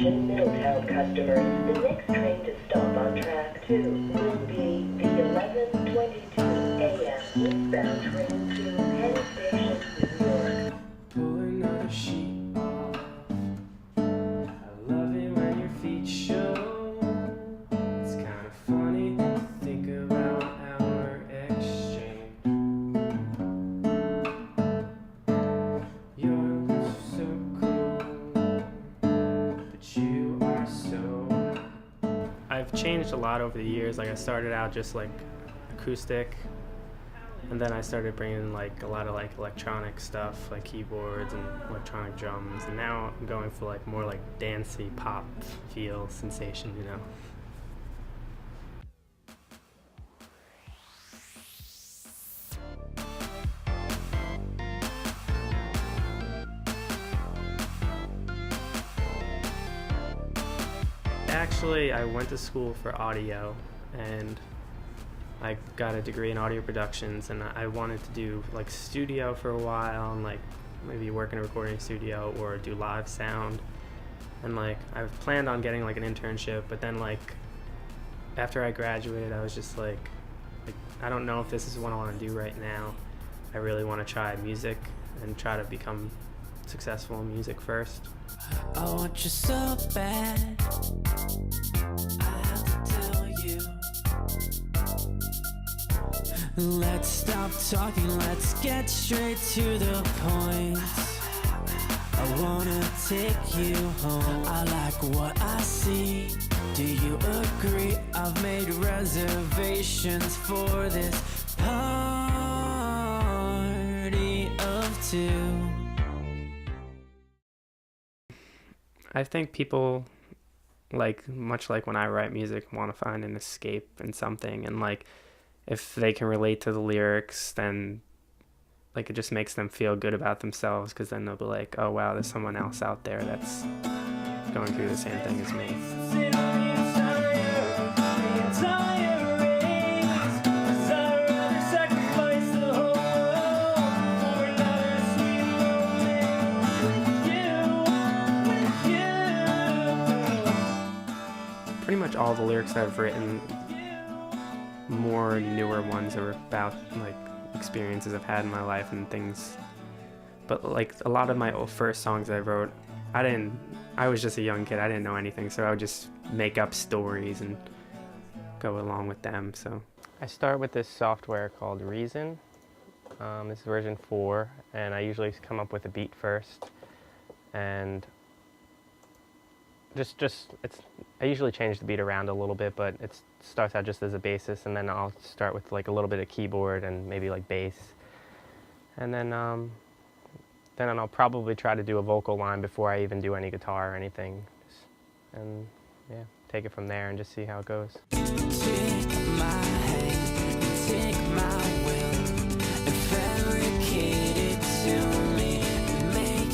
Attention Middletown customers, the next train to stop on track 2 will be the 11:22 a.m. eastbound train to Penn Station, New York. Pull another sheet off. I love it when your feet show. It's kind of funny to think about our exchange. You're so cool, but you are so. I've changed a lot over the years. Like I started out just like acoustic, and then I started bringing like a lot of like electronic stuff, like keyboards and electronic drums, and now I'm going for like more like dancey pop feel sensation, you know. Actually, I went to school for audio, and I got a degree in audio productions, and I wanted to do like studio for a while, and like maybe work in a recording studio or do live sound. And like I've planned on getting like an internship, but then like after I graduated, I was just like I don't know if this is what I want to do right now. I really want to try music and try to become successful in music first. I want you so bad, I have to tell you. Let's stop talking, let's get straight to the point. I wanna take you home, I like what I see. Do you agree? I've made reservations for this party of two. I think people, like much like when I write music, want to find an escape in something, and like if they can relate to the lyrics, then like it just makes them feel good about themselves, because then they'll be like, oh wow, there's someone else out there that's going through the same thing as me. Pretty much all the lyrics I've written, more newer ones, are about like experiences I've had in my life and things. But like a lot of my first songs I wrote, I was just a young kid, I didn't know anything, so I would just make up stories and go along with them. So I start with this software called Reason. This is version 4, and I usually come up with a beat first, and I usually change the beat around a little bit, but it starts out just as a basis, and then I'll start with like a little bit of keyboard and maybe like bass, and then I'll probably try to do a vocal line before I even do any guitar or anything, and yeah, take it from there and just see how it goes. Take my hand, take my will, and fabricate it to me, and make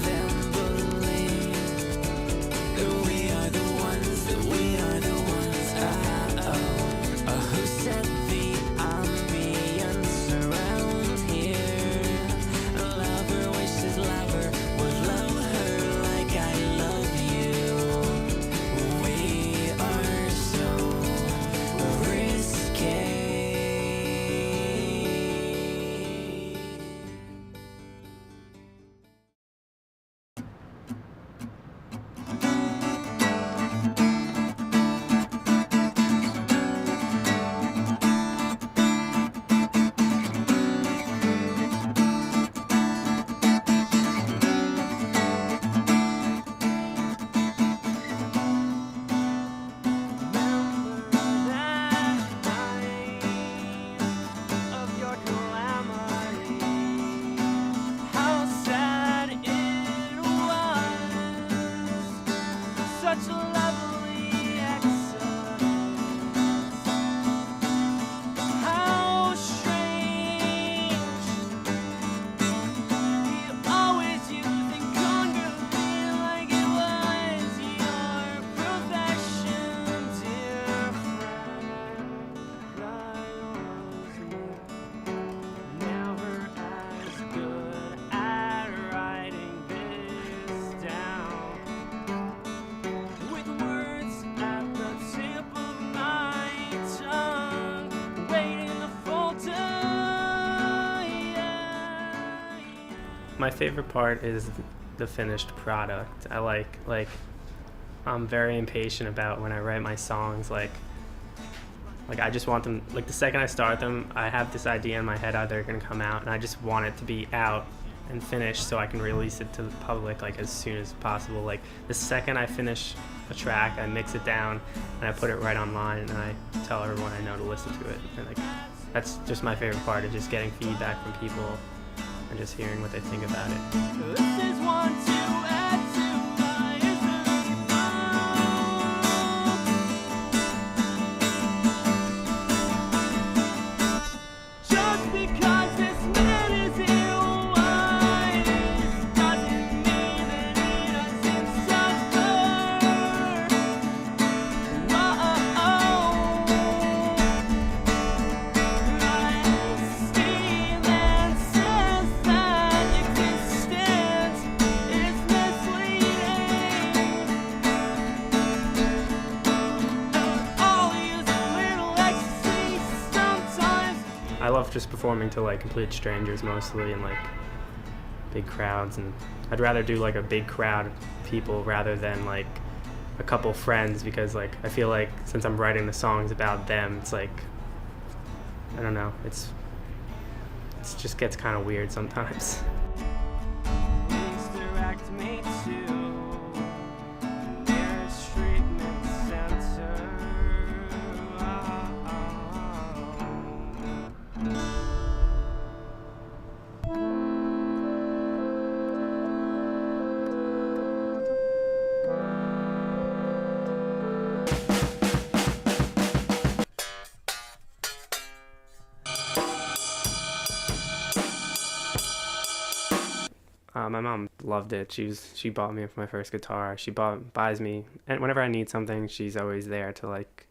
them believe that we are the ones, that we are the ones. Who set the ambience around here? A lover wishes lover would love her like I love you. We are so My favorite part is the finished product. I like I'm very impatient about when I write my songs. Like I just want them, like the second I start them, I have this idea in my head how they're gonna come out, and I just want it to be out and finished so I can release it to the public like as soon as possible. Like the second I finish a track, I mix it down and I put it right online, and I tell everyone I know to listen to it. And like that's just my favorite part, is just getting feedback from people and just hearing what they think about it. This is one to add to my history. Just because this man is ill-wise doesn't mean that he doesn't suffer. Steven says that existence is misleading. All use a little ecstasy sometimes. I love just performing to like complete strangers mostly, and like big crowds, and I'd rather do like a big crowd of people rather than like a couple friends, because like I feel like since I'm writing the songs about them, it's like, I don't know, it just gets kind of weird sometimes. Please direct me to the nearest treatment center. My mom loved it. She bought me my first guitar. She buys me, and whenever I need something, she's always there to like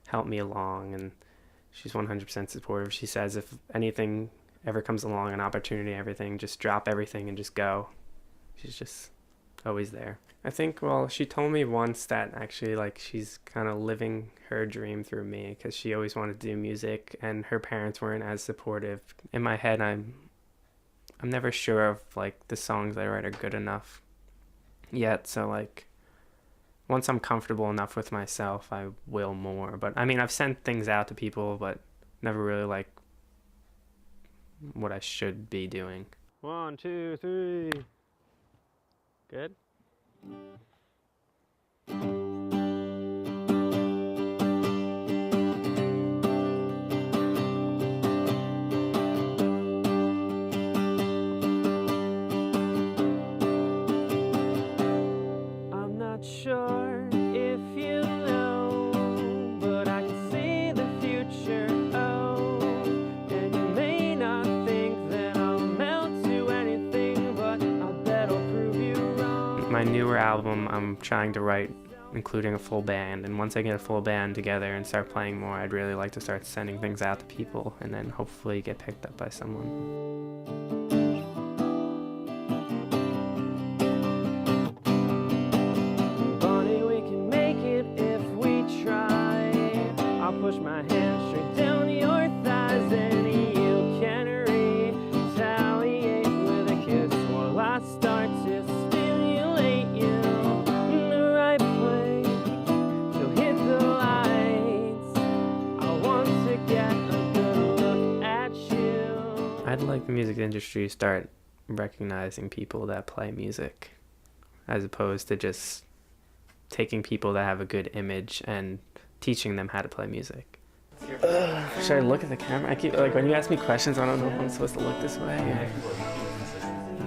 help me along, and she's 100% supportive. She says if anything ever comes along, an opportunity, everything, just drop everything and just go. She's just always there. I think, well, she told me once that actually like she's kind of living her dream through me, because she always wanted to do music and her parents weren't as supportive. In my head, I'm never sure if like the songs I write are good enough yet, so like once I'm comfortable enough with myself, I will more. But I mean, I've sent things out to people, but never really like what I should be doing. 1, 2, 3. Good. I'm not sure if you know, but I can see the future. Oh, and you may not think that I'll amount to anything, but I bet I'll prove you wrong. My newer album, I'm trying to write including a full band, and once I get a full band together and start playing more, I'd really like to start sending things out to people and then hopefully get picked up by someone. Push my hand straight down your thighs, and you can retaliate with a kiss while I start to stimulate you in the right place. So hit the lights. I want to get a good look at you. I'd like the music industry to start recognizing people that play music, as opposed to just taking people that have a good image and teaching them how to play music. Should I look at the camera? I keep like when you ask me questions, I don't know if I'm supposed to look this way.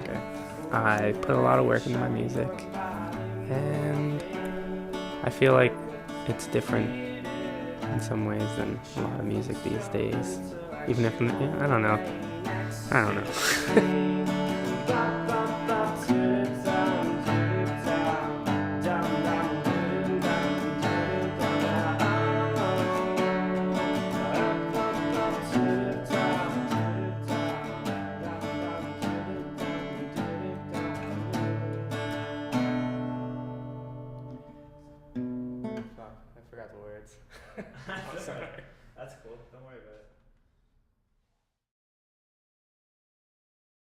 Okay. I put a lot of work into my music, and I feel like it's different in some ways than a lot of music these days. Even if I don't know. I forgot the words. I'm sorry. That's cool. Don't worry about it.